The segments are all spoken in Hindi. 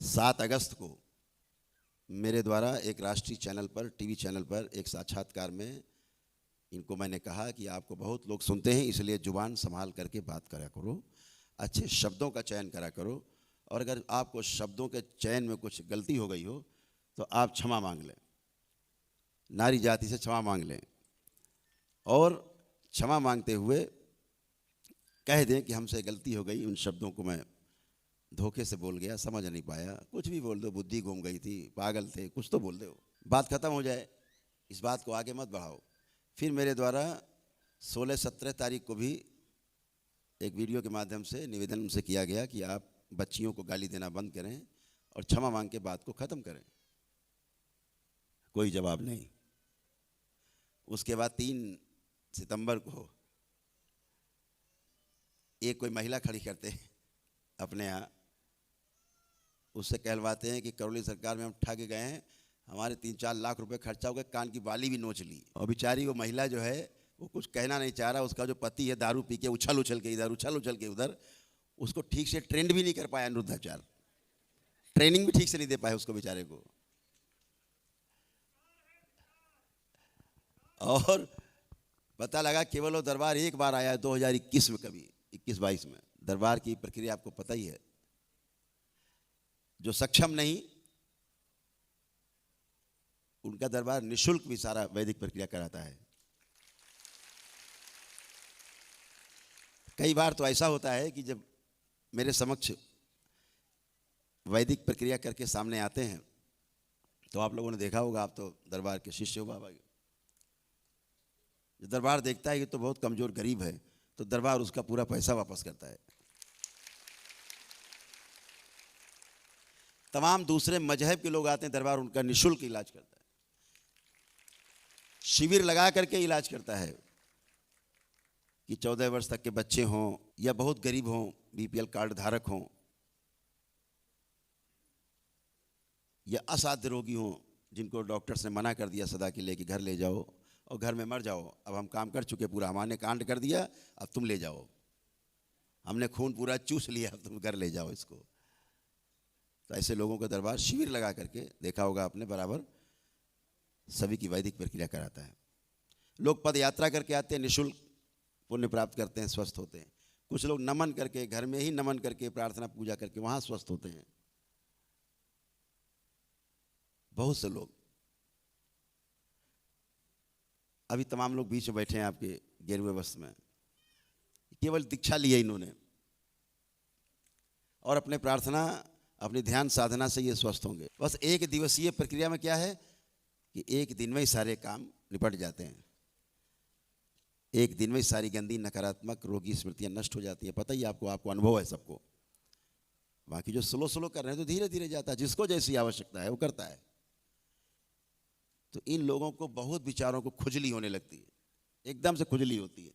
7 अगस्त को मेरे द्वारा एक राष्ट्रीय चैनल पर, टीवी चैनल पर एक साक्षात्कार में इनको मैंने कहा कि आपको बहुत लोग सुनते हैं, इसलिए जुबान संभाल करके बात करा करो, अच्छे शब्दों का चयन करा करो, और अगर आपको शब्दों के चयन में कुछ गलती हो गई हो तो आप क्षमा मांग लें, नारी जाति से क्षमा मांग लें, और क्षमा मांगते हुए कह दें कि हमसे गलती हो गई, उन शब्दों को मैं धोखे से बोल गया, समझ नहीं पाया, कुछ भी बोल दो, बुद्धि घूम गई थी, पागल थे, कुछ तो बोल दो, बात खत्म हो जाए। इस बात को आगे मत बढ़ाओ। फिर मेरे द्वारा 16-17 तारीख को भी एक वीडियो के माध्यम से निवेदन उनसे किया गया कि आप बच्चियों को गाली देना बंद करें और क्षमा मांग के बात को ख़त्म करें। कोई जवाब नहीं। उसके बाद 3 सितंबर को एक कोई महिला खड़ी करते हैं अपने यहाँ, उससे कहलवाते हैं कि करौली सरकार में हम ठग गए हैं, हमारे 3-4 लाख रुपए खर्चा हो गया, कान की बाली भी नोच ली। और बेचारी वो महिला जो है वो कुछ कहना नहीं चाह रहा, उसका जो पति है दारू पी के उछल उछल के इधर, उछल उछल के उधर, उसको ठीक से ट्रेंड भी नहीं कर पाया अनिरुद्धाचार्य, ट्रेनिंग भी ठीक से नहीं दे पाए उसको बेचारे को। और पता लगा केवल वो दरबार एक बार आया 2021 में, कभी 21-22 में। दरबार की प्रक्रिया आपको पता ही है, जो सक्षम नहीं उनका दरबार निशुल्क भी सारा वैदिक प्रक्रिया कराता है। कई बार तो ऐसा होता है कि जब मेरे समक्ष वैदिक प्रक्रिया करके सामने आते हैं तो आप लोगों ने देखा होगा, आप तो दरबार के शिष्य हो बाबा के, जो दरबार देखता है कि तो बहुत कमजोर गरीब है तो दरबार उसका पूरा पैसा वापस करता है। तमाम दूसरे मजहब के लोग आते हैं, दरबार उनका निशुल्क इलाज करता है, शिविर लगा करके इलाज करता है कि 14 वर्ष तक के बच्चे हों या बहुत गरीब हों, बीपीएल कार्ड धारक हों या असाध्य रोगी हों, जिनको डॉक्टर्स ने मना कर दिया सदा के लिए कि घर ले जाओ और घर में मर जाओ, अब हम काम कर चुके पूरा, हमारे कांड कर दिया, अब तुम ले जाओ, हमने खून पूरा चूस लिया, अब तुम घर ले जाओ इसको। तो ऐसे लोगों का दरबार शिविर लगा करके, देखा होगा आपने, बराबर सभी की वैदिक प्रक्रिया कराता है। लोग पद यात्रा करके आते हैं, निःशुल्क पुण्य प्राप्त करते हैं, स्वस्थ होते हैं। कुछ लोग नमन करके, घर में ही नमन करके, प्रार्थना पूजा करके वहाँ स्वस्थ होते हैं। बहुत से लोग, अभी तमाम लोग बीच में बैठे हैं आपके गेरुए वस्त्र में, केवल दीक्षा ली है इन्होंने और अपने प्रार्थना, अपनी ध्यान साधना से ये स्वस्थ होंगे। बस एक दिवसीय प्रक्रिया में क्या है कि एक दिन में ही सारे काम निपट जाते हैं, एक दिन में ही सारी गंदी नकारात्मक रोगी स्मृतियां नष्ट हो जाती हैं। पता ही आपको, आपको अनुभव है सबको। बाकी जो स्लो स्लो कर रहे हैं तो धीरे धीरे जाता है, जिसको जैसी आवश्यकता है वो करता है। तो इन लोगों को बहुत विचारों को खुजली होने लगती है, एकदम से खुजली होती है।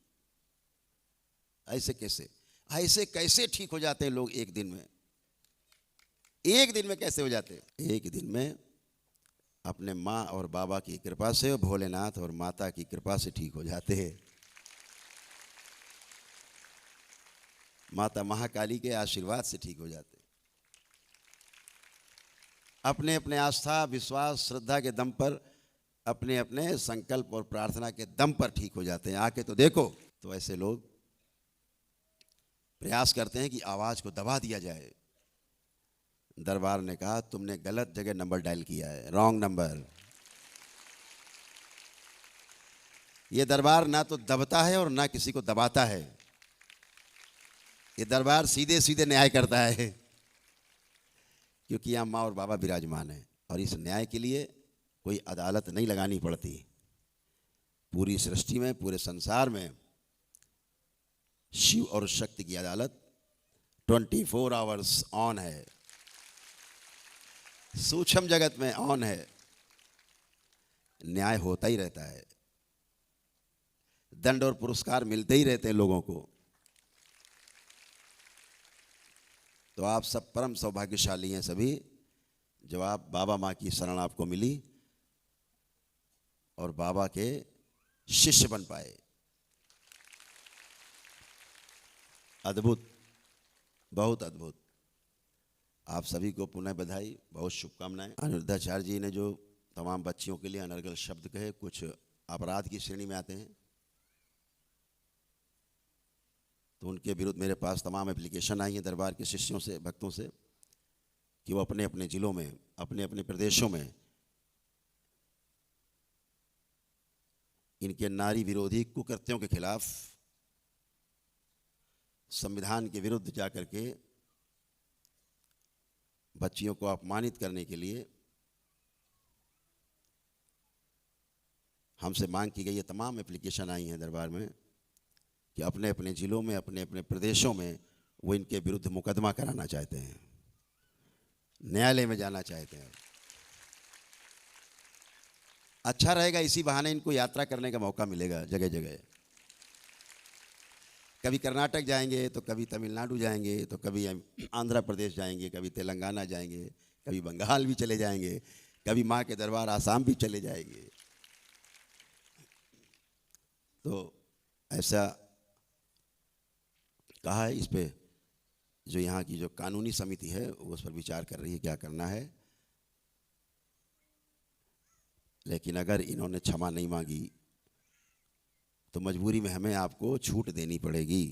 ऐसे कैसे, ऐसे कैसे ठीक हो जाते हैं लोग एक दिन में? एक दिन में कैसे हो जाते हैं? एक दिन में अपने माँ और बाबा की कृपा से, भोलेनाथ और माता की कृपा से ठीक हो जाते हैं, माता महाकाली के आशीर्वाद से ठीक हो जाते हैं, अपने अपने आस्था, विश्वास, श्रद्धा के दम पर, अपने अपने संकल्प और प्रार्थना के दम पर ठीक हो जाते हैं। आके तो देखो। तो ऐसे लोग प्रयास करते हैं कि आवाज को दबा दिया जाए। दरबार ने कहा तुमने गलत जगह नंबर डायल किया है, रॉन्ग नंबर। ये दरबार ना तो दबता है और ना किसी को दबाता है, ये दरबार सीधे सीधे न्याय करता है, क्योंकि यहाँ माँ और बाबा विराजमान है। और इस न्याय के लिए कोई अदालत नहीं लगानी पड़ती। पूरी सृष्टि में, पूरे संसार में शिव और शक्ति की अदालत 24 आवर्स ऑन है, सूक्ष्म जगत में ऑन है, न्याय होता ही रहता है, दंड और पुरस्कार मिलते ही रहते हैं लोगों को। तो आप सब परम सौभाग्यशाली हैं सभी, जब आप बाबा माँ की शरण आपको मिली और बाबा के शिष्य बन पाए। अद्भुत, बहुत अद्भुत। आप सभी को पुनः बधाई, बहुत शुभकामनाएं। अनिरुद्धाचार्य जी ने जो तमाम बच्चियों के लिए अनर्गल शब्द कहे, कुछ अपराध की श्रेणी में आते हैं, तो उनके विरुद्ध मेरे पास तमाम एप्लीकेशन आई हैं दरबार के शिष्यों से, भक्तों से, कि वो अपने अपने ज़िलों में, अपने अपने प्रदेशों में इनके नारी विरोधी कुकृत्यों के खिलाफ संविधान के विरुद्ध जाकर के बच्चियों को अपमानित करने के लिए हमसे मांग की गई है। तमाम एप्लीकेशन आई हैं दरबार में कि अपने अपने ज़िलों में, अपने अपने प्रदेशों में वो इनके विरुद्ध मुकदमा कराना चाहते हैं, न्यायालय में जाना चाहते हैं। अच्छा रहेगा, इसी बहाने इनको यात्रा करने का मौका मिलेगा जगह जगह। कभी कर्नाटक जाएंगे, तो कभी तमिलनाडु जाएंगे, तो कभी आंध्र प्रदेश जाएंगे, कभी तेलंगाना जाएंगे, कभी बंगाल भी चले जाएंगे, कभी माँ के दरबार आसाम भी चले जाएंगे। तो ऐसा कहा है, इस पे जो यहाँ की जो कानूनी समिति है वो उस पर विचार कर रही है क्या करना है। लेकिन अगर इन्होंने क्षमा नहीं मांगी तो मजबूरी में हमें आपको छूट देनी पड़ेगी।